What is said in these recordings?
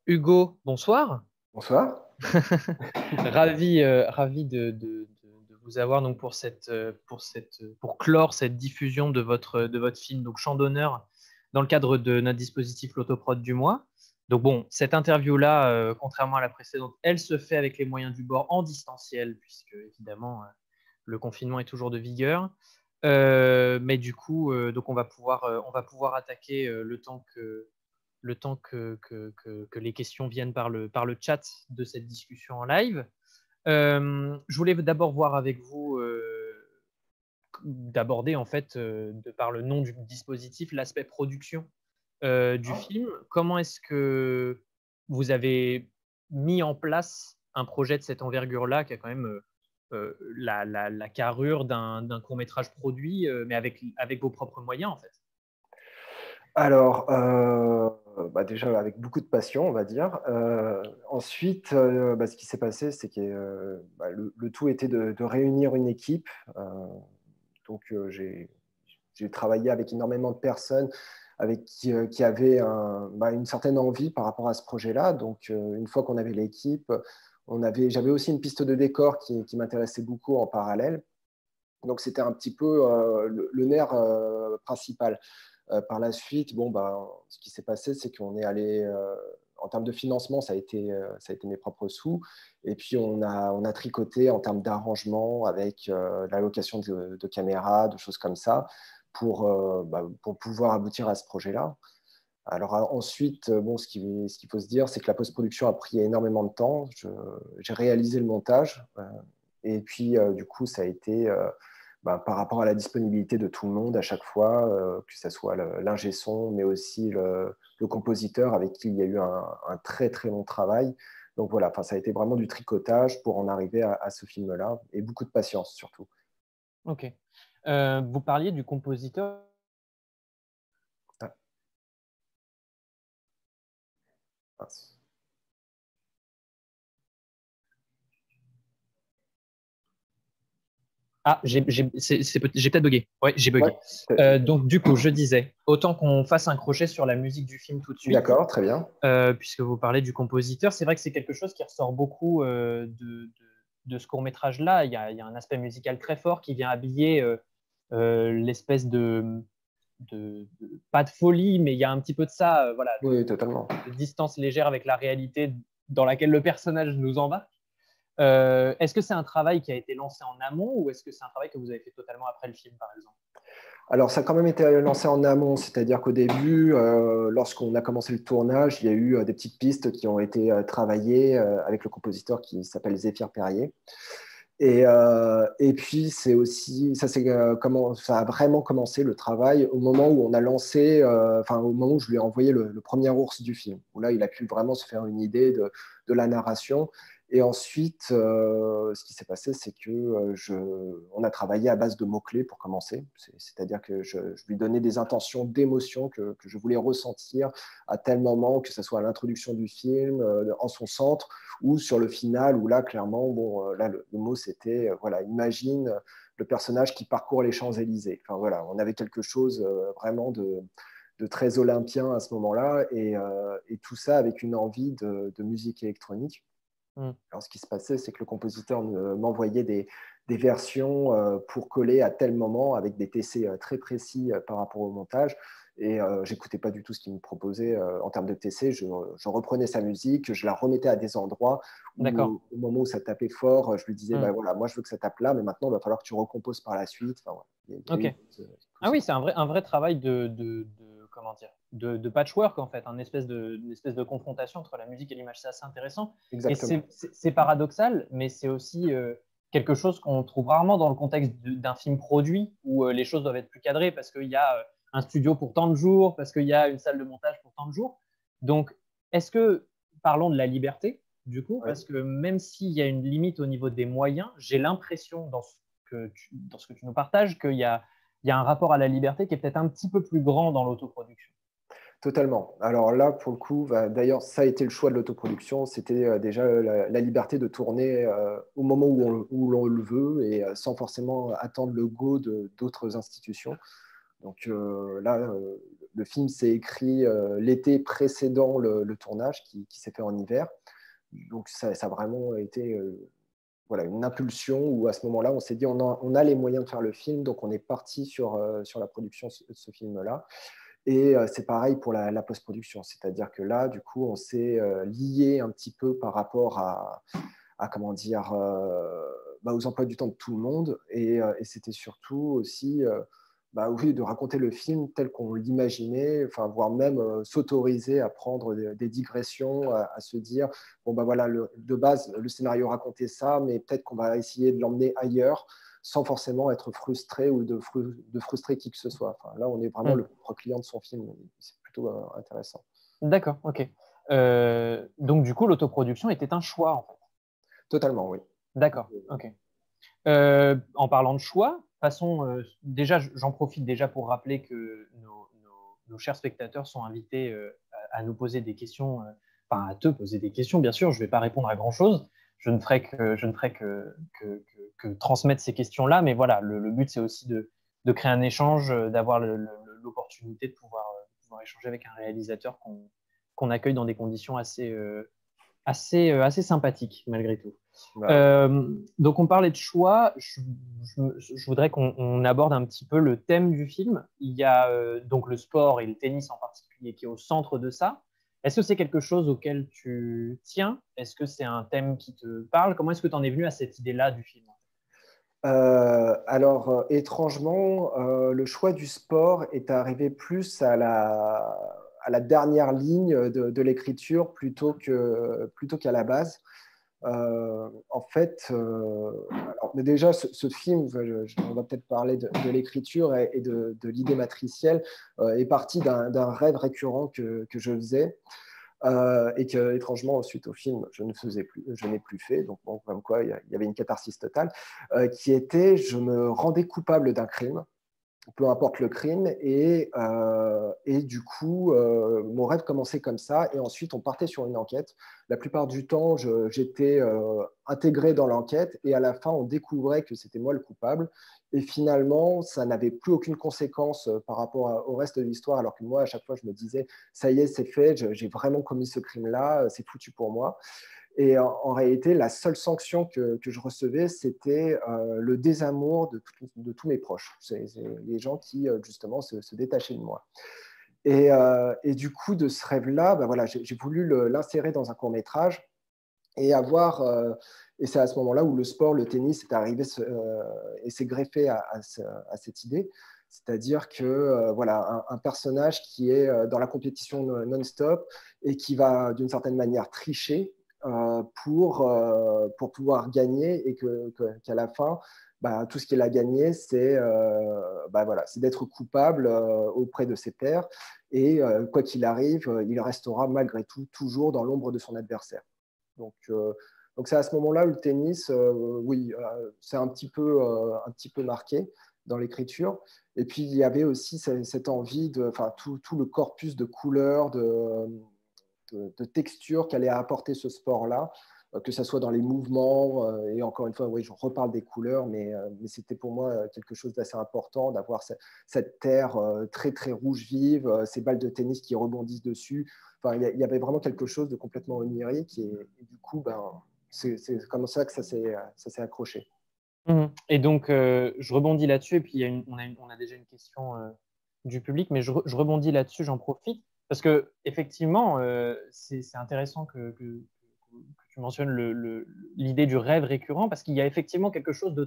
Hugo, bonsoir. Bonsoir. Ravi de vous avoir donc pour clore cette diffusion de votre film donc Chant d'honneur dans le cadre de notre dispositif l'autoprod du mois. Donc bon, cette interview-là, contrairement à la précédente, elle se fait avec les moyens du bord en distanciel puisque évidemment le confinement est toujours de vigueur. Mais du coup, donc on va pouvoir attaquer le temps que les questions viennent par le chat de cette discussion en live. Je voulais d'abord voir avec vous, d'aborder en fait, de par le nom du dispositif, l'aspect production du film. Comment est-ce que vous avez mis en place un projet de cette envergure-là, qui a quand même la carrure d'un court-métrage produit, mais avec vos propres moyens en fait? Alors, déjà avec beaucoup de passion, on va dire. Ensuite, ce qui s'est passé, c'est que le tout était de réunir une équipe. J'ai travaillé avec énormément de personnes qui avaient une certaine envie par rapport à ce projet-là. Donc, une fois qu'on avait l'équipe, j'avais aussi une piste de décor qui m'intéressait beaucoup en parallèle. Donc, c'était un petit peu le nerf principal. Par la suite, ce qui s'est passé, c'est qu'on est allé, en termes de financement, ça a été mes propres sous. Et puis, on a tricoté en termes d'arrangement avec la location de caméras, de choses comme ça, pour pouvoir aboutir à ce projet-là. Alors ensuite, ce qu'il faut se dire, c'est que la post-production a pris énormément de temps. J'ai réalisé le montage. Et puis, du coup, ça a été par rapport à la disponibilité de tout le monde à chaque fois, que ce soit l'ingé son, mais aussi le compositeur avec qui il y a eu un très, très long travail. Donc voilà, ça a été vraiment du tricotage pour en arriver à ce film-là, et beaucoup de patience surtout. Ok. Vous parliez du compositeur. Ah, mince. Ah, j'ai peut-être bugué. Ouais, j'ai Ouais, bugué. Donc, du coup, je disais, autant qu'on fasse un crochet sur la musique du film tout de suite, d'accord, très bien. puisque vous parlez du compositeur. C'est vrai que c'est quelque chose qui ressort beaucoup de ce court-métrage-là. Il y a un aspect musical très fort qui vient habiller l'espèce pas de folie, mais il y a un petit peu de ça, voilà, Oui, totalement. de distance légère avec la réalité dans laquelle le personnage nous embarque. Est-ce que c'est un travail qui a été lancé en amont ou est-ce que c'est un travail que vous avez fait totalement après le film, par exemple? Alors, ça a quand même été lancé en amont, c'est-à-dire qu'au début, lorsqu'on a commencé le tournage, il y a eu des petites pistes qui ont été travaillées avec le compositeur qui s'appelle Zéphyr Perrier. Et puis, c'est aussi, ça a vraiment commencé le travail au moment où on a lancé, au moment où je lui ai envoyé le premier ours du film, où là, il a pu vraiment se faire une idée de la narration. Et ensuite, ce qui s'est passé, c'est que on a travaillé à base de mots-clés pour commencer. C'est-à-dire que je lui donnais des intentions d'émotion que je voulais ressentir à tel moment, que ce soit à l'introduction du film, en son centre, ou sur le final, où là, clairement, là, le mot, c'était, voilà, imagine le personnage qui parcourt les Champs-Élysées. Enfin, voilà, on avait quelque chose vraiment de très olympien à ce moment-là, et tout ça avec une envie de musique électronique. Hmm. Alors, ce qui se passait, c'est que le compositeur m'envoyait des versions pour coller à tel moment avec des TC très précis par rapport au montage. Et j'écoutais pas du tout ce qu'il me proposait en termes de TC. Je reprenais sa musique, je la remettais à des endroits D'accord. où, au moment où ça tapait fort, je lui disais, Hmm. voilà, moi je veux que ça tape là, mais maintenant il va falloir que tu recomposes par la suite. Enfin, voilà. Il y a Ok. eu tout Ah ce oui, c'est travail. un vrai travail comment dire, de patchwork en fait, une espèce de confrontation entre la musique et l'image. C'est assez intéressant. Et Exactement. c'est paradoxal, mais c'est aussi quelque chose qu'on trouve rarement dans le contexte d'un film produit où les choses doivent être plus cadrées parce qu'il y a un studio pour tant de jours, parce qu'il y a une salle de montage pour tant de jours. Donc, est-ce que, parlons de la liberté, du coup, Oui. parce que même s'il y a une limite au niveau des moyens, j'ai l'impression dans ce que tu nous partages il y a un rapport à la liberté qui est peut-être un petit peu plus grand dans l'autoproduction. Totalement. Alors là, pour le coup, d'ailleurs, ça a été le choix de l'autoproduction. C'était déjà la liberté de tourner au moment où l'on le veut et sans forcément attendre le go d'autres institutions. Donc là, le film s'est écrit l'été précédent le tournage qui s'est fait en hiver. Donc ça a vraiment été voilà, une impulsion où à ce moment-là, on s'est dit on a les moyens de faire le film, donc on est parti sur la production de ce film-là. Et c'est pareil pour la post-production, c'est-à-dire que là, du coup, on s'est lié un petit peu par rapport à comment dire, aux emplois du temps de tout le monde. Et c'était surtout aussi oui, de raconter le film tel qu'on l'imaginait, enfin, voire même s'autoriser à prendre des digressions, à se dire, bon, voilà, de base, le scénario racontait ça, mais peut-être qu'on va essayer de l'emmener ailleurs sans forcément être frustré ou de frustrer qui que ce soit. Enfin, là, on est vraiment le propre client de son film. C'est plutôt intéressant. D'accord, ok. Donc, du coup, l'autoproduction était un choix, en fait. Totalement, oui. D'accord, ok. En parlant de choix, déjà, j'en profite déjà pour rappeler que nos chers spectateurs sont invités à nous poser des questions, enfin à te poser des questions, bien sûr. Je ne vais pas répondre à grand-chose. Je ne ferai que transmettre ces questions-là, mais voilà, le but, c'est aussi de créer un échange, d'avoir l'opportunité de pouvoir échanger avec un réalisateur qu'on accueille dans des conditions assez sympathiques, malgré tout. Donc, on parlait de choix. Je voudrais qu'on aborde un petit peu le thème du film. Il y a donc le sport et le tennis en particulier qui est au centre de ça. Est-ce que c'est quelque chose auquel tu tiens? Est-ce que c'est un thème qui te parle? Comment est-ce que tu en es venu à cette idée-là du film? Alors, étrangement, le choix du sport est arrivé plus à la dernière ligne de l'écriture plutôt qu'à la base. En fait, mais déjà, ce film, on va peut-être parler de l'écriture et de l'idée matricielle, est parti d'un rêve récurrent que je faisais. Et que, étrangement, suite au film, je n'ai plus fait. Donc, bon, comme quoi, il y avait une catharsis totale, qui était, je me rendais coupable d'un crime, peu importe le crime, et du coup, mon rêve commençait comme ça, et ensuite on partait sur une enquête. La plupart du temps, j'étais intégré dans l'enquête, et à la fin, on découvrait que c'était moi le coupable, et finalement, ça n'avait plus aucune conséquence par rapport au reste de l'histoire, alors que moi, à chaque fois, je me disais, ça y est, c'est fait, j'ai vraiment commis ce crime-là, c'est foutu pour moi. Et en réalité, la seule sanction que je recevais, c'était le désamour de tous mes proches. C'est les gens qui, justement, se détachaient de moi. Et du coup, de ce rêve-là, voilà, j'ai voulu l'insérer dans un court-métrage et et c'est à ce moment-là où le sport, le tennis est arrivé et s'est greffé à cette idée. C'est-à-dire que voilà, un personnage qui est dans la compétition non-stop et qui va d'une certaine manière tricher pour pouvoir gagner et qu'à la fin, tout ce qu'il a gagné, c'est voilà, d'être coupable auprès de ses pairs. Et quoi qu'il arrive, il restera malgré tout toujours dans l'ombre de son adversaire. Donc c'est à ce moment-là où le tennis, oui, c'est un petit peu marqué dans l'écriture. Et puis, il y avait aussi cette envie tout le corpus de couleurs, de textures qu'allait apporter ce sport-là, que ce soit dans les mouvements. Et encore une fois, oui, je reparle des couleurs, mais c'était pour moi quelque chose d'assez important d'avoir cette terre très, très rouge vive, ces balles de tennis qui rebondissent dessus. Enfin, il y avait vraiment quelque chose de complètement onirique. Et du coup, c'est comme ça que ça s'est accroché. Et donc, je rebondis là-dessus, et puis on a déjà une question du public, mais je rebondis là-dessus, j'en profite, parce que effectivement, c'est intéressant que tu mentionnes l'idée du rêve récurrent, parce qu'il y a effectivement quelque chose de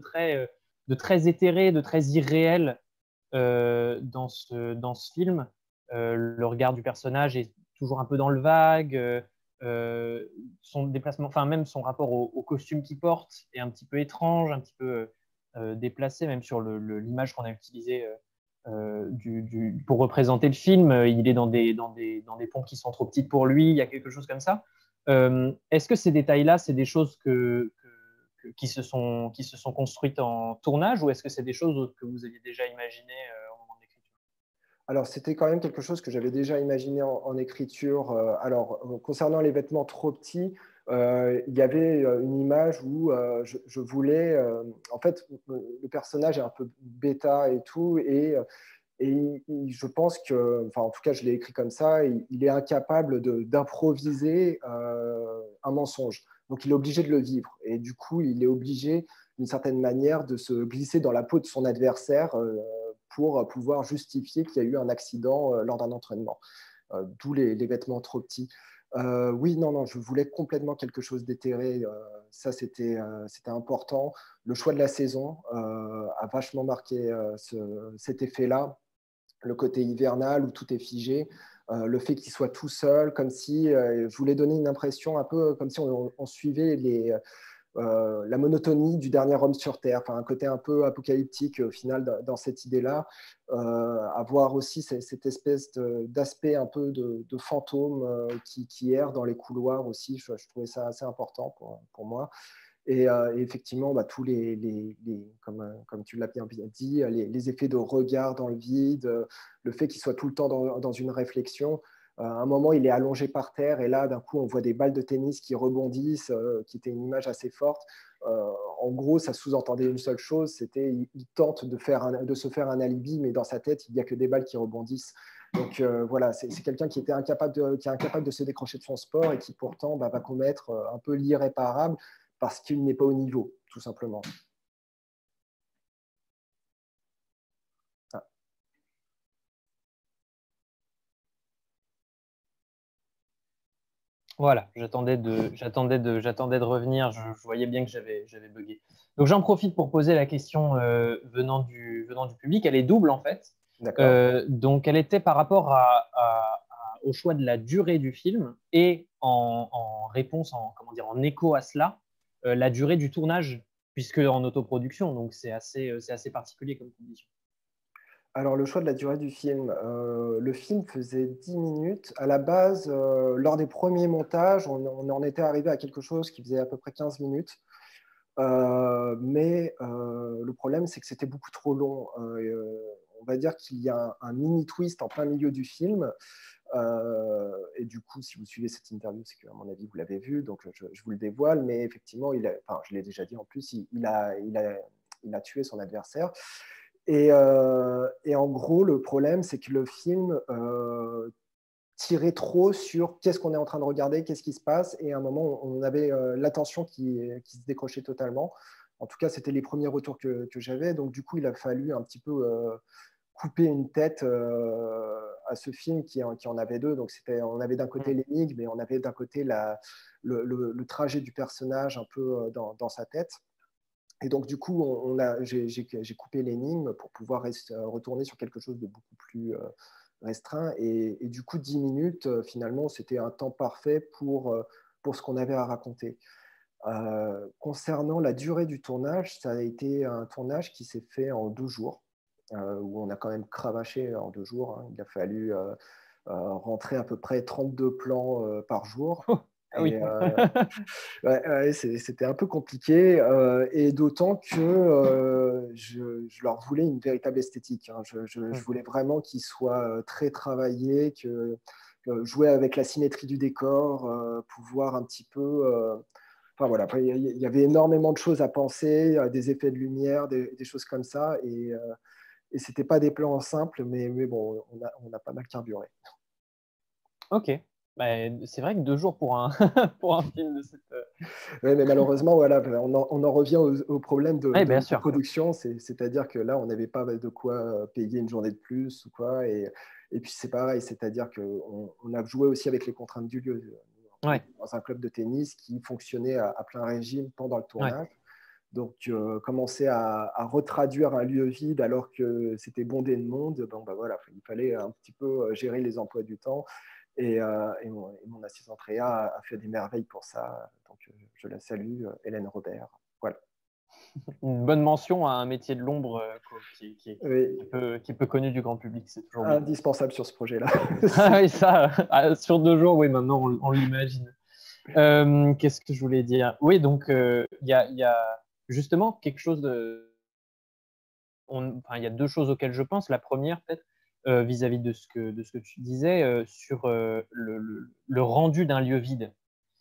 très éthéré, de très irréel dans ce film. Le regard du personnage est toujours un peu dans le vague. Son déplacement, enfin même son rapport au costume qu'il porte est un petit peu étrange, un petit peu déplacé, même sur l'image qu'on a utilisée pour représenter le film. Il est dans des ponts qui sont trop petites pour lui, il y a quelque chose comme ça. Est-ce que ces détails-là, c'est des choses qui se sont construites en tournage, ou est-ce que c'est des choses que vous aviez déjà imaginées au moment de l'écriture? Alors, c'était quand même quelque chose que j'avais déjà imaginé en écriture. Alors, concernant les vêtements trop petits, il y avait une image où je voulais… en fait, le personnage est un peu bêta et tout, et Et je pense que, enfin, en tout cas, je l'ai écrit comme ça, il est incapable d'improviser un mensonge. Donc, il est obligé de le vivre. Et du coup, il est obligé, d'une certaine manière, de se glisser dans la peau de son adversaire pour pouvoir justifier qu'il y a eu un accident lors d'un entraînement. D'où les vêtements trop petits. Oui, non, non, je voulais complètement quelque chose d'éthéré. Ça, c'était important. Le choix de la saison a vachement marqué cet effet-là. Le côté hivernal où tout est figé, le fait qu'il soit tout seul, comme si je voulais donner une impression un peu comme si on suivait la monotonie du dernier homme sur Terre, enfin, un côté un peu apocalyptique au final dans cette idée-là, avoir aussi cette espèce d'aspect un peu de fantôme qui erre dans les couloirs aussi, je trouvais ça assez important pour moi. Et effectivement, bah, tous comme tu l'as bien dit, les effets de regard dans le vide, le fait qu'il soit tout le temps dans une réflexion. À un moment, il est allongé par terre et là, d'un coup, on voit des balles de tennis qui rebondissent, qui était une image assez forte. En gros, ça sous-entendait une seule chose, c'était il tente de se faire un alibi, mais dans sa tête, il n'y a que des balles qui rebondissent. Donc voilà, c'est quelqu'un qui est incapable de se décrocher de son sport et qui pourtant va commettre un peu l'irréparable parce qu'il n'est pas au niveau, tout simplement. Ah. Voilà, j'attendais de revenir, je voyais bien que j'avais bugué. Donc j'en profite pour poser la question venant du public, elle est double en fait. D'accord. Donc elle était par rapport au choix de la durée du film et en réponse, comment dire, en écho à cela, la durée du tournage, puisque en autoproduction, donc c'est assez particulier comme condition. Alors, le choix de la durée du film. Le film faisait 10 minutes. À la base, lors des premiers montages, on en était arrivé à quelque chose qui faisait à peu près 15 minutes. Mais le problème, c'est que c'était beaucoup trop long. On va dire qu'il y a un mini twist en plein milieu du film. Et du coup, si vous suivez cette interview, c'est qu'à mon avis, vous l'avez vu, donc je vous le dévoile. Mais effectivement, enfin, je l'ai déjà dit en plus, il a tué son adversaire. Et en gros, le problème, c'est que le film tirait trop sur qu'est-ce qu'on est en train de regarder, qu'est-ce qui se passe. Et à un moment, on avait l'attention qui se décrochait totalement. En tout cas, c'était les premiers retours que j'avais. Donc, du coup, il a fallu un petit peu couper une tête à ce film qui en avait deux. Donc, on avait d'un côté l'énigme et on avait d'un côté le trajet du personnage un peu dans sa tête. Et donc, du coup, j'ai coupé l'énigme pour pouvoir retourner sur quelque chose de beaucoup plus restreint. Et du coup, 10 minutes, finalement, c'était un temps parfait pour ce qu'on avait à raconter. Concernant la durée du tournage, ça a été un tournage qui s'est fait en 2 jours, où on a quand même cravaché en 2 jours. Hein. Il a fallu rentrer à peu près 32 plans par jour. Ah oui. Et ouais, c'était un peu compliqué, et d'autant que je leur voulais une véritable esthétique. Hein. Je voulais vraiment qu'ils soient très travaillés, jouer avec la symétrie du décor, pouvoir un petit peu. Enfin voilà, il y avait énormément de choses à penser, des effets de lumière, des choses comme ça, et c'était pas des plans simples, mais bon, on a pas mal carburé. Ok. Bah, c'est vrai que 2 jours pour un, pour un film de cette. Ouais, mais malheureusement, voilà, on en revient au problème Oui, de bien sûr. production, c'est-à-dire que là, on n'avait pas de quoi payer une journée de plus ou quoi, et puis c'est pareil, c'est-à-dire qu'on a joué aussi avec les contraintes du lieu. On Ouais, était dans un club de tennis qui fonctionnait à plein régime pendant le ouais. tournage. Donc, commencer à retraduire un lieu vide alors que c'était bondé de monde, bon, bah voilà, il fallait un petit peu gérer les emplois du temps. Et mon assistante Réa a fait des merveilles pour ça. Donc, je la salue, Hélène Robert. Voilà. Une bonne mention à un métier de l'ombre Oui, qui est peu connu du grand public, c'est toujours bien. indispensable sur ce projet-là. Ah oui, ça, sur 2 jours, oui, maintenant on l'imagine. Qu'est-ce que je voulais dire? Oui, donc il y a justement quelque chose de. Enfin, il y a 2 choses auxquelles je pense. La première, peut-être, vis-à-vis de ce que tu disais, sur le rendu d'un lieu vide.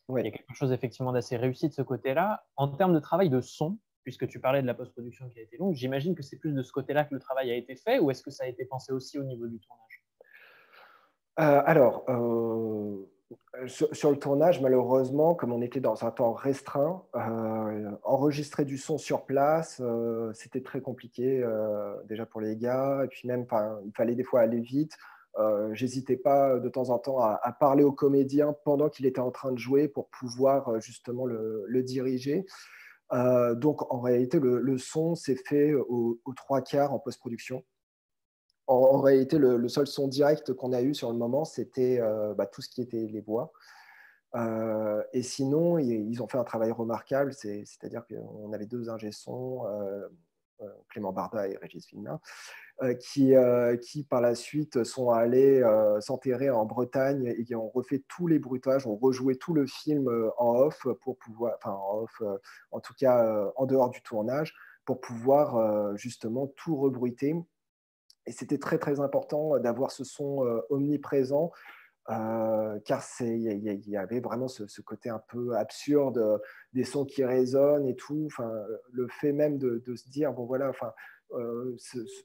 Il y Oui, a quelque chose effectivement d'assez réussi de ce côté-là. En termes de travail de son, puisque tu parlais de la post-production qui a été longue, j'imagine que c'est plus de ce côté-là que le travail a été fait, ou est-ce que ça a été pensé aussi au niveau du tournage? Alors, sur le tournage, malheureusement, comme on était dans un temps restreint, enregistrer du son sur place, c'était très compliqué déjà pour les gars. Et puis même, il fallait des fois aller vite. J'hésitais pas de temps en temps à parler au comédien pendant qu'il était en train de jouer pour pouvoir justement le diriger. Donc, en réalité, le son s'est fait aux trois quarts en post-production. En réalité, le seul son direct qu'on a eu sur le moment, c'était tout ce qui était les voix. Et sinon, ils ont fait un travail remarquable, c'est-à-dire qu'on avait deux ingé sons, Clément Barda et Régis Filmin, qui par la suite sont allés s'enterrer en Bretagne et qui ont refait tous les bruitages, ont rejoué tout le film en off pour pouvoir, enfin en off, en tout cas en dehors du tournage, pour pouvoir justement tout rebruiter. Et c'était très très important d'avoir ce son omniprésent, car il y avait vraiment ce côté un peu absurde des sons qui résonnent et tout. Enfin, le fait même de se dire, bon voilà, enfin,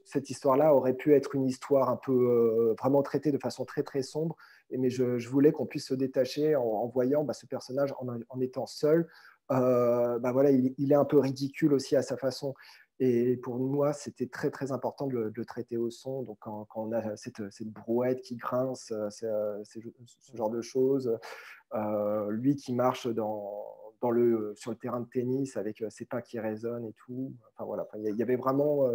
cette histoire-là aurait pu être une histoire un peu vraiment traitée de façon très très sombre, mais je voulais qu'on puisse se détacher en voyant ce personnage en étant seul. Voilà, il est un peu ridicule aussi à sa façon. Et pour moi, c'était très, très important de le traiter au son. Donc, quand on a cette brouette qui grince, ce genre de choses, lui qui marche sur le terrain de tennis avec ses pas qui résonnent et tout. Enfin, voilà. Enfin, il y avait vraiment.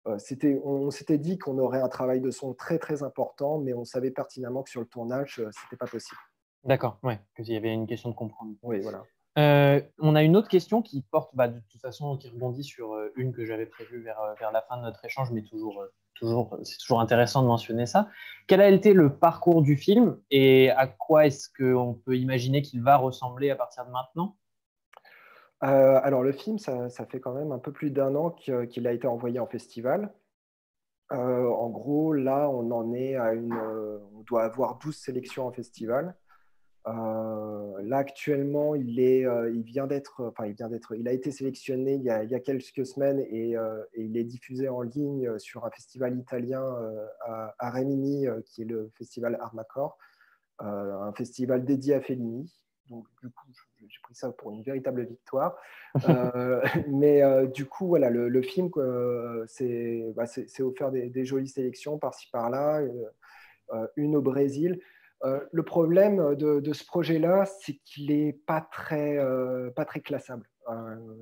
On s'était dit qu'on aurait un travail de son très, très important, mais on savait pertinemment que sur le tournage, c'était pas possible. D'accord, ouais, qu'il y avait une question de compromis. Oui, voilà. On a une autre question qui porte, de toute façon, qui rebondit sur une que j'avais prévue vers la fin de notre échange, mais c'est toujours intéressant de mentionner ça. Quel a été le parcours du film et à quoi est-ce qu'on peut imaginer qu'il va ressembler à partir de maintenant? Alors, le film, ça fait quand même un peu plus d'un an qu'il a été envoyé en festival. En gros, là, on en est on doit avoir 12 sélections en festival. Là, actuellement, il a été sélectionné il y a quelques semaines et il est diffusé en ligne sur un festival italien à Rimini, qui est le festival Armacor, un festival dédié à Fellini. Donc, du coup, j'ai pris ça pour une véritable victoire. Mais du coup, voilà, le film, c'est offert des jolies sélections par-ci par-là, une au Brésil. Le problème de ce projet-là, c'est qu'il n'est pas très classable.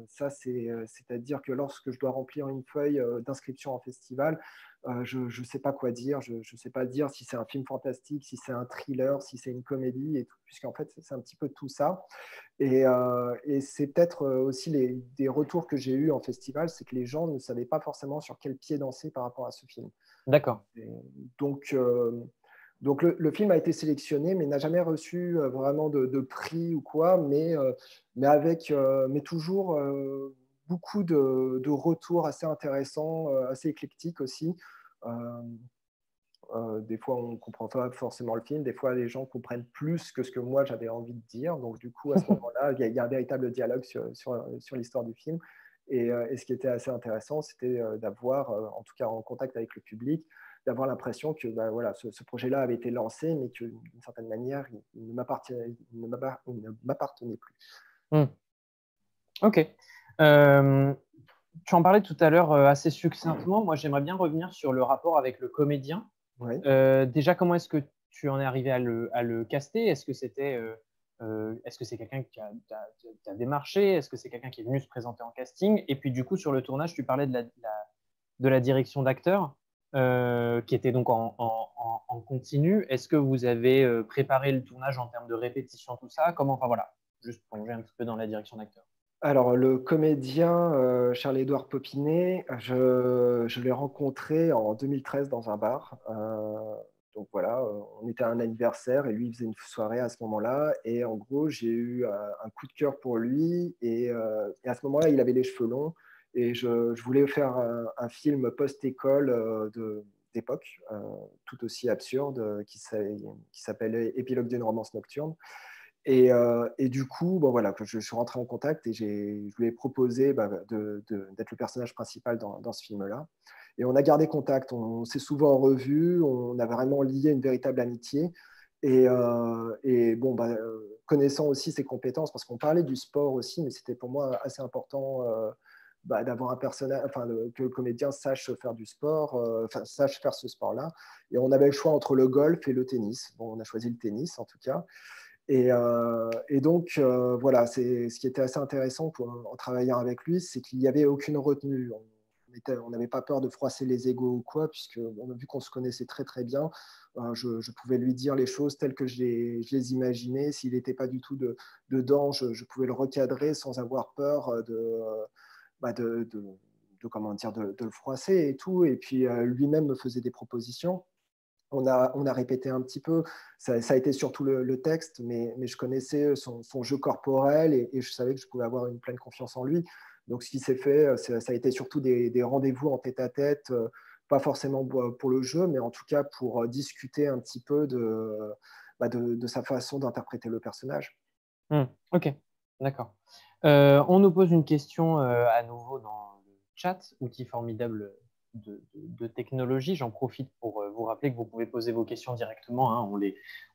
C'est-à-dire que lorsque je dois remplir une feuille d'inscription en festival, je ne sais pas quoi dire. Je ne sais pas dire si c'est un film fantastique, si c'est un thriller, si c'est une comédie, et tout, puisqu'en fait, c'est un petit peu tout ça. Et c'est peut-être aussi des retours que j'ai eus en festival, c'est que les gens ne savaient pas forcément sur quel pied danser par rapport à ce film. D'accord. Et donc, donc le film a été sélectionné, mais n'a jamais reçu vraiment de prix ou quoi, mais toujours beaucoup de retours assez intéressants, assez éclectiques aussi. Euh, des fois, on ne comprend pas forcément le film, des fois, les gens comprennent plus que ce que moi j'avais envie de dire. Donc, du coup, à ce moment-là, il y a un véritable dialogue sur l'histoire du film. Et ce qui était assez intéressant, c'était d'avoir, en tout cas en contact avec le public, d'avoir l'impression que voilà, ce projet-là avait été lancé, mais que d'une certaine manière, il ne m'appartenait plus. Ok. Tu en parlais tout à l'heure assez succinctement. Moi, j'aimerais bien revenir sur le rapport avec le comédien. Oui. Déjà, comment est-ce que tu en es arrivé à le caster? Est-ce que c'est quelqu'un qui t'a démarché? Est-ce que c'est quelqu'un qui est venu se présenter en casting? Et puis, du coup, sur le tournage, tu parlais de la direction d'acteur qui était donc en continu. Est-ce que vous avez préparé le tournage en termes de répétition, tout ça? Comment, enfin voilà, juste plonger un petit peu dans la direction d'acteur. Alors, le comédien Charles-Édouard Popinet, je l'ai rencontré en 2013 dans un bar. Donc voilà, on était à un anniversaire et lui il faisait une soirée à ce moment-là. Et en gros, j'ai eu un coup de cœur pour lui. Et à ce moment-là, il avait les cheveux longs. Et je voulais faire un film post-école d'époque, tout aussi absurde, qui s'appelle Épilogue d'une romance nocturne. Et du coup, bon, voilà, je suis rentré en contact et je lui ai proposé d'être le personnage principal dans ce film-là. Et on a gardé contact, on s'est souvent revus, on a vraiment lié une véritable amitié. Et bon, connaissant aussi ses compétences, parce qu'on parlait du sport aussi, mais c'était pour moi assez important d'avoir un personnage, enfin, que le comédien sache faire du sport, sache faire ce sport-là. Et on avait le choix entre le golf et le tennis. Bon, on a choisi le tennis en tout cas. Et donc, voilà, c'est ce qui était assez intéressant en travaillant avec lui, c'est qu'il n'y avait aucune retenue. On n'avait pas peur de froisser les égos ou quoi, puisque on a vu qu'on se connaissait très très bien. Je pouvais lui dire les choses telles que je les imaginais. S'il n'était pas du tout dedans, je pouvais le recadrer sans avoir peur comment dire, de le froisser et tout. Et puis lui-même me faisait des propositions. On a répété un petit peu. Ça a été surtout le texte, mais je connaissais son jeu corporel et je savais que je pouvais avoir une pleine confiance en lui. Donc, ce qui s'est fait, ça a été surtout des rendez-vous en tête-à-tête, pas forcément pour le jeu, mais en tout cas pour discuter un petit peu de sa façon d'interpréter le personnage. Ok, d'accord. On nous pose une question à nouveau dans le chat, outil formidable de technologie. J'en profite pour vous rappeler que vous pouvez poser vos questions directement, hein.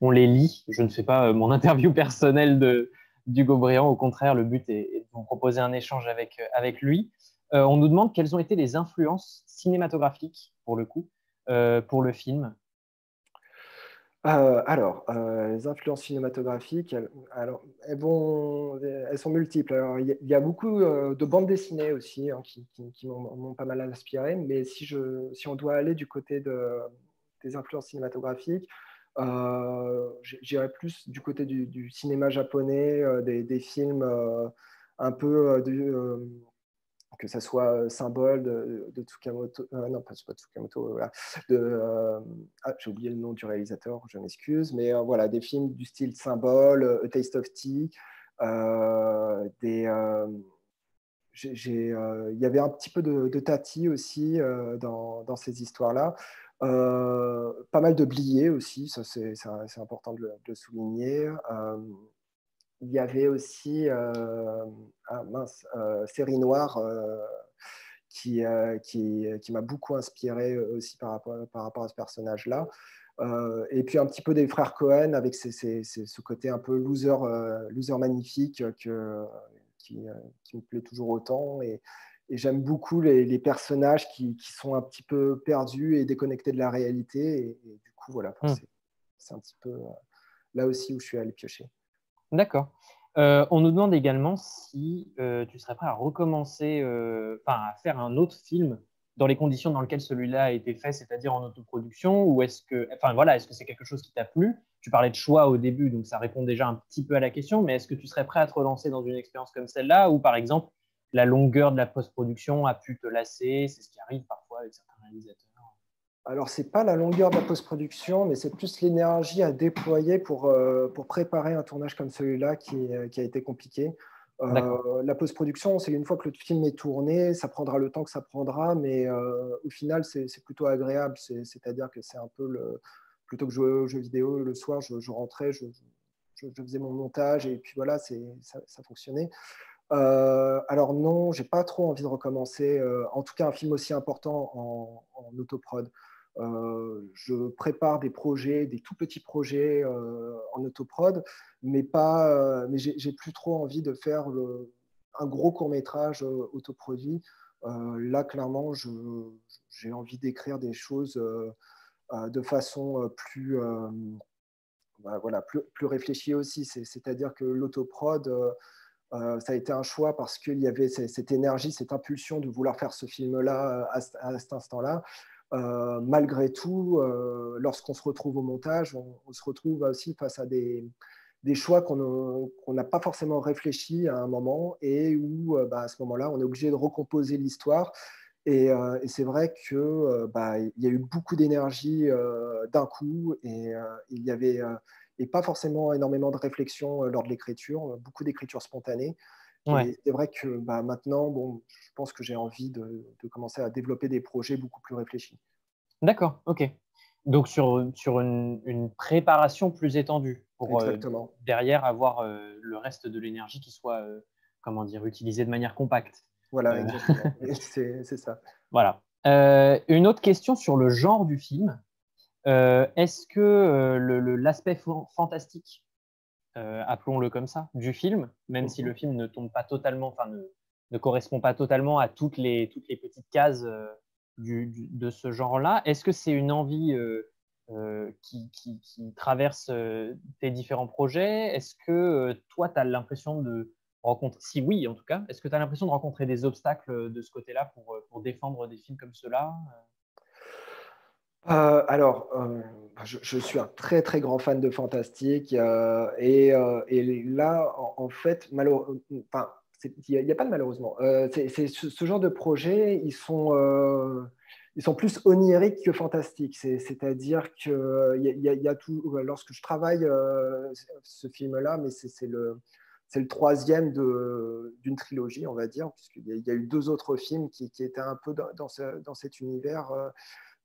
On les lit. Je ne fais pas mon interview personnelle d'Hugo Briand. Au contraire, le but est de vous proposer un échange avec lui. On nous demande quelles ont été les influences cinématographiques, pour le coup, pour le film. Les influences cinématographiques, elles sont multiples. Alors, il y a beaucoup de bandes dessinées aussi, hein, qui m'ont pas mal inspiré. Mais si on doit aller du côté des influences cinématographiques, j'irais plus du côté du cinéma japonais, des films un peu que ça soit Symbole de Tsukamoto, non, pas Tsukamoto, voilà, j'ai oublié le nom du réalisateur, je m'excuse, mais voilà, des films du style Symbole, A Taste of Tea, il y avait un petit peu de Tati aussi dans ces histoires-là. Pas mal de Blié aussi, ça c'est important de le souligner. Il y avait aussi Série Noire qui m'a beaucoup inspiré aussi par rapport à ce personnage-là. Et puis un petit peu des frères Cohen avec ce côté un peu loser magnifique qui me plaît toujours autant. Et j'aime beaucoup les personnages qui sont un petit peu perdus et déconnectés de la réalité. Et du coup, voilà, c'est un petit peu là aussi où je suis allé piocher. D'accord. On nous demande également si tu serais prêt à recommencer, à faire un autre film dans les conditions dans lesquelles celui-là a été fait, c'est-à-dire en autoproduction, ou est-ce que c'est quelque chose qui t'a plu? Tu parlais de choix au début, donc ça répond déjà un petit peu à la question, mais est-ce que tu serais prêt à te relancer dans une expérience comme celle-là, ou par exemple, la longueur de la post-production a pu te lasser? C'est ce qui arrive parfois avec certains réalisateurs. Alors, ce n'est pas la longueur de la post-production, mais c'est plus l'énergie à déployer pour préparer un tournage comme celui-là qui a été compliqué. La post-production, c'est une fois que le film est tourné, ça prendra le temps que ça prendra, mais au final, c'est plutôt agréable. C'est-à-dire que c'est un peu plutôt que jouer aux jeux vidéo le soir, je rentrais, je faisais mon montage et puis voilà, ça fonctionnait. Alors non, j'ai pas trop envie de recommencer, en tout cas un film aussi important en autoprod. Je prépare des projets, des tout petits projets en autoprod, mais j'ai plus trop envie de faire un gros court-métrage autoproduit. Là, clairement, j'ai envie d'écrire des choses de façon plus réfléchie aussi. C'est-à-dire que l'autoprod, ça a été un choix parce qu'il y avait cette énergie, cette impulsion de vouloir faire ce film-là à cet instant-là. Malgré tout, lorsqu'on se retrouve au montage, on se retrouve aussi face à des choix qu'on n'a pas forcément réfléchi à un moment et où, à ce moment-là, on est obligé de recomposer l'histoire. Et c'est vrai qu'il y a eu beaucoup d'énergie d'un coup et il y avait et pas forcément énormément de réflexion lors de l'écriture, beaucoup d'écriture spontanée. Ouais. Et c'est vrai que maintenant, bon, je pense que j'ai envie de commencer à développer des projets beaucoup plus réfléchis. D'accord, ok. Donc sur une préparation plus étendue. pour Exactement. derrière avoir le reste de l'énergie qui soit, comment dire, utilisée de manière compacte. Voilà, Euh, exactement. Et c'est ça. voilà. Une autre question sur le genre du film. Est-ce que l'aspect fantastique, appelons-le comme ça, du film, même si le film ne tombe pas totalement, enfin ne correspond pas totalement à toutes les petites cases de ce genre-là, est-ce que c'est une envie qui traverse tes différents projets? Est-ce que toi, tu as l'impression de rencontrer, si oui en tout cas, est-ce que tu as l'impression de rencontrer des obstacles de ce côté-là pour défendre des films comme ceux-là? Alors, je suis un très, très grand fan de fantastique, et là, en fait, enfin, il y a pas de malheureusement, c'est ce genre de projet, ils sont plus oniriques que fantastiques. C'est-à-dire que il y a tout lorsque je travaille, ce film-là, mais c'est le troisième d'une trilogie, on va dire, puisqu'il y a eu 2 autres films qui étaient un peu dans cet univers,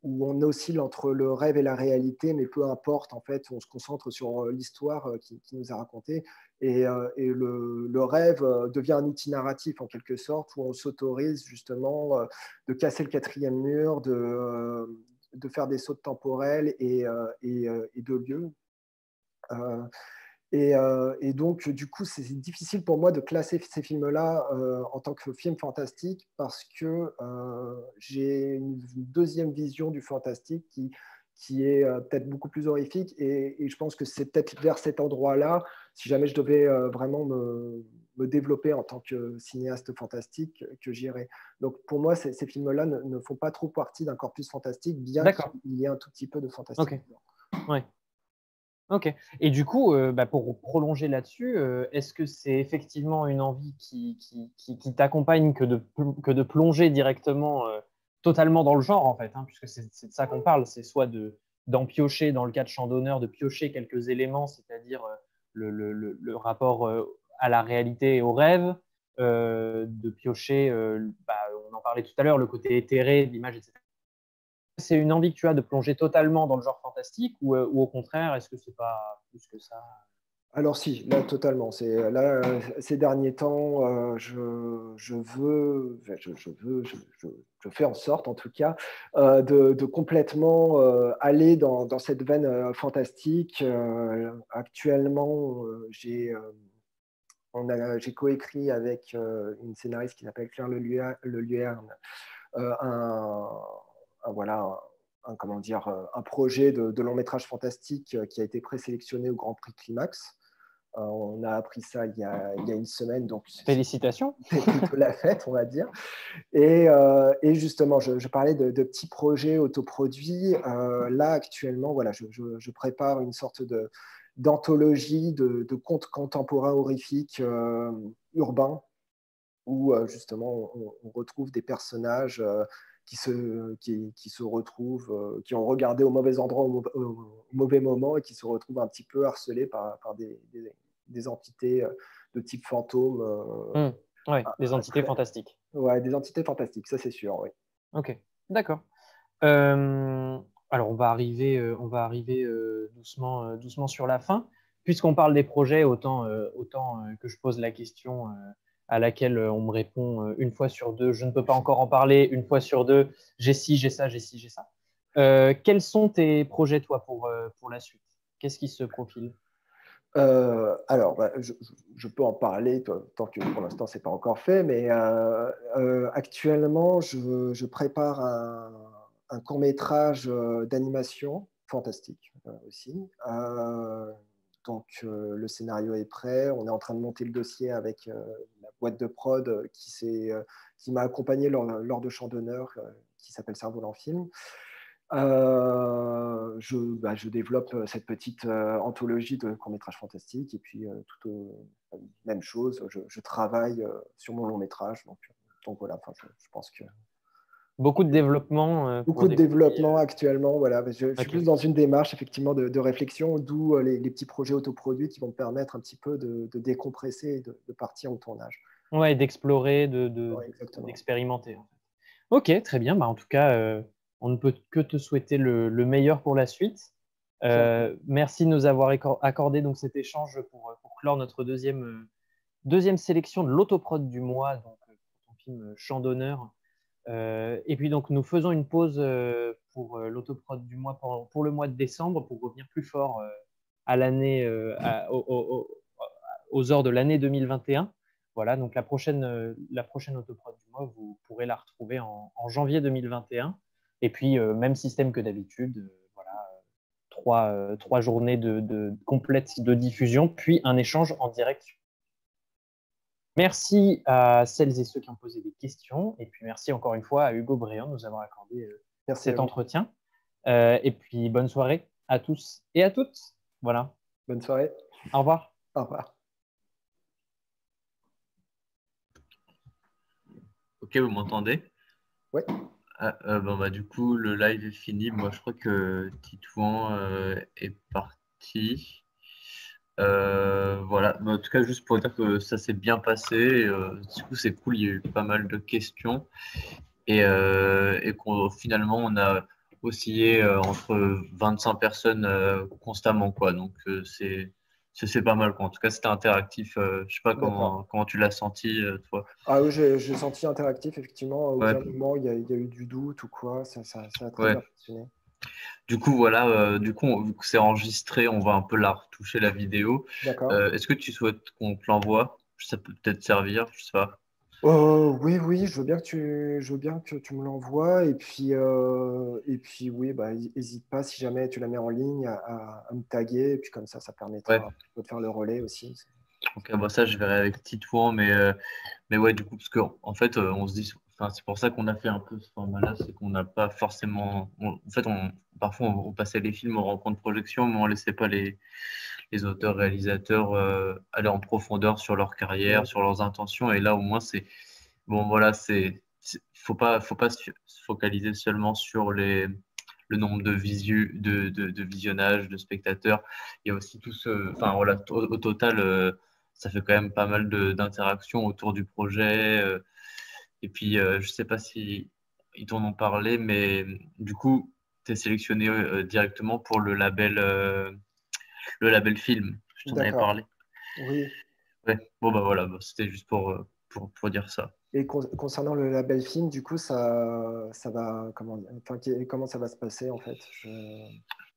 où on oscille entre le rêve et la réalité, mais peu importe, en fait, on se concentre sur l'histoire qui nous a racontée. Et le rêve devient un outil narratif, en quelque sorte, où on s'autorise justement de casser le quatrième mur, de faire des sauts temporels et de lieux. Euh, et donc, du coup, c'est difficile pour moi de classer ces films-là en tant que film fantastique parce que j'ai une deuxième vision du fantastique qui est peut-être beaucoup plus horrifique. Et je pense que c'est peut-être vers cet endroit-là, si jamais je devais vraiment me développer en tant que cinéaste fantastique, que j'irais. Donc, pour moi, ces films-là ne font pas trop partie d'un corpus fantastique, bien qu'il D'accord. y ait un tout petit peu de fantastique Ok. dedans. Ouais. Ok. Et du coup, pour prolonger là-dessus, est-ce que c'est effectivement une envie qui t'accompagne que de plonger directement, totalement dans le genre, en fait, hein, puisque c'est de ça qu'on parle, c'est soit d'en piocher, dans le cas de Champ d'honneur, de piocher quelques éléments, c'est-à-dire le rapport à la réalité et au rêve, de piocher, on en parlait tout à l'heure, le côté éthéré de l'image, etc. C'est une envie que tu as de plonger totalement dans le genre fantastique ou au contraire, est-ce que c'est pas plus que ça? Alors si, là totalement. Ces derniers temps, je fais en sorte, en tout cas, de complètement aller dans cette veine fantastique. Actuellement, j'ai coécrit avec une scénariste qui s'appelle Claire Leluerne, un, voilà, comment dire, un projet de long métrage fantastique qui a été présélectionné au Grand Prix Climax. On a appris ça il y a une semaine, donc Félicitations. c'est plutôt la fête, on va dire. Et justement, je parlais de petits projets autoproduits. Là, actuellement, voilà, je prépare une sorte d'anthologie de contes contemporains horrifiques urbains, où justement on retrouve des personnages qui se retrouvent, qui ont regardé au mauvais endroit au mauvais moment et qui se retrouvent un petit peu harcelés par des entités de type fantôme. Ouais, des entités fantastiques. Ouais, des entités fantastiques, ça c'est sûr, oui. Ok, d'accord. Euh, alors on va arriver doucement, doucement sur la fin. Puisqu'on parle des projets, autant que je pose la question à laquelle on me répond une fois sur deux, je ne peux pas encore en parler, une fois sur deux, j'ai ci, j'ai ça, j'ai ci, j'ai ça. Quels sont tes projets, toi, pour la suite? Qu'est-ce qui se profile? Alors, je peux en parler tant que pour l'instant c'est pas encore fait, mais actuellement je prépare un court métrage d'animation fantastique aussi. Donc le scénario est prêt, on est en train de monter le dossier avec la boîte de prod qui m'a accompagné lors de Champ d'honneur, qui s'appelle Cerf-Volant Film. Je développe cette petite anthologie de courts-métrages fantastiques et puis même chose, je travaille sur mon long métrage. Donc voilà, enfin, je pense que Beaucoup de développement beaucoup pour de développer. développement actuellement. Voilà, je suis Ok. plus dans une démarche effectivement de réflexion, d'où les petits projets autoproduits qui vont me permettre un petit peu de décompresser et de partir au tournage. Ouais, d'explorer, Ouais, exactement. d'expérimenter, en fait. Ok, très bien. Bah, en tout cas, on ne peut que te souhaiter le meilleur pour la suite. Merci de nous avoir accordé donc, cet échange pour clore notre deuxième sélection de l'autoprod du mois, donc ton film Chant d'honneur. Et puis donc nous faisons une pause pour l'autoprod du mois pour le mois de décembre pour revenir plus fort à l'année, aux heures de l'année 2021. Voilà, donc la prochaine autoprod du mois, vous pourrez la retrouver en janvier 2021. Et puis, même système que d'habitude, voilà, trois journées complètes de diffusion, puis un échange en direct. Merci à celles et ceux qui ont posé des questions. Et puis, merci encore une fois à Hugo Bréant de nous avoir accordé cet entretien. Et puis, bonne soirée à tous et à toutes. Voilà. Bonne soirée. Au revoir. Au revoir. Ok, vous m'entendez? Oui. Du coup, le live est fini. Moi, je crois que Titouan est parti. Voilà. En tout cas, juste pour dire que ça s'est bien passé. Du coup, c'est cool. Il y a eu pas mal de questions. Et finalement, on a oscillé entre 25 personnes constamment, quoi. Donc, c'est pas mal, quoi. En tout cas, c'était interactif. Je sais pas comment tu l'as senti, toi. Ah oui, j'ai senti interactif, effectivement. À aucun moment, il y a eu du doute ou quoi. Ça a très bien fonctionné. Du coup, voilà, vu que c'est enregistré, on va un peu la retoucher, la vidéo. D'accord. Est-ce que tu souhaites qu'on te l'envoie? Ça peut peut-être servir, je sais pas. Oui, je veux bien que tu me l'envoies. Et puis, oui, n'hésite pas, si jamais tu la mets en ligne, à me taguer. Et puis comme ça permettra de faire le relais aussi. Ok, ça, je verrai avec Titouan, mais ouais, du coup, parce qu'en fait, on se dit, c'est pour ça qu'on a fait un peu ce format-là, c'est qu'on n'a pas forcément. Parfois, on passait les films en rencontre projection, mais on ne laissait pas les auteurs, réalisateurs aller en profondeur sur leur carrière, sur leurs intentions. Et là, au moins, c'est. Bon, voilà, faut pas se focaliser seulement sur le nombre de visionnages, de spectateurs. Il y a aussi tout ce. Enfin, voilà, au total. Ça fait quand même pas mal d'interactions autour du projet. Et puis, je ne sais pas si ils t'en ont parlé, mais du coup, tu es sélectionné directement pour le label film. Je t'en avais parlé. Oui. Ouais. Bon, voilà, c'était juste pour dire ça. Et concernant le label film, du coup, ça va, comment ça va se passer, en fait?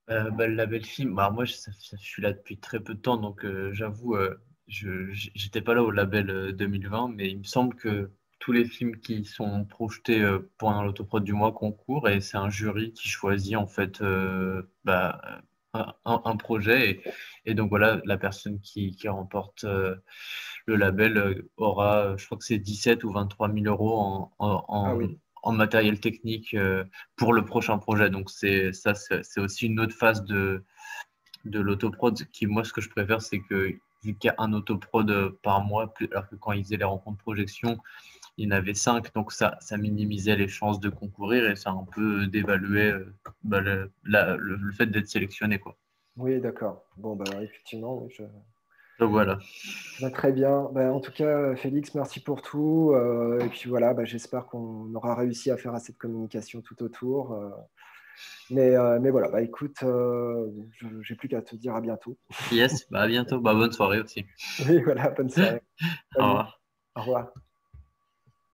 Le label film, moi, je suis là depuis très peu de temps, donc j'avoue, j'étais pas là au label 2020, mais il me semble que tous les films qui sont projetés pendant l'autoprod du mois concourent, et c'est un jury qui choisit en fait un projet, et donc voilà, la personne qui remporte le label aura, je crois que c'est 17 ou 23 000 euros en matériel technique pour le prochain projet. Donc c'est aussi une autre phase de l'autoprod qui, moi, ce que je préfère, c'est que vu qu'il y a un autoprod par mois, alors que quand ils faisaient les rencontres projection, il y en avait 5, donc ça minimisait les chances de concourir et ça un peu dévaluait le fait d'être sélectionné, quoi. Oui, d'accord. Bon, effectivement, oui, Donc voilà. Très bien. En tout cas, Félix, merci pour tout. Et puis voilà, j'espère qu'on aura réussi à faire assez de communication tout autour. Mais voilà, écoute, j'ai plus qu'à te dire à bientôt. Yes, à bientôt. Bonne soirée aussi. Oui, voilà, bonne soirée. Au revoir. Au revoir.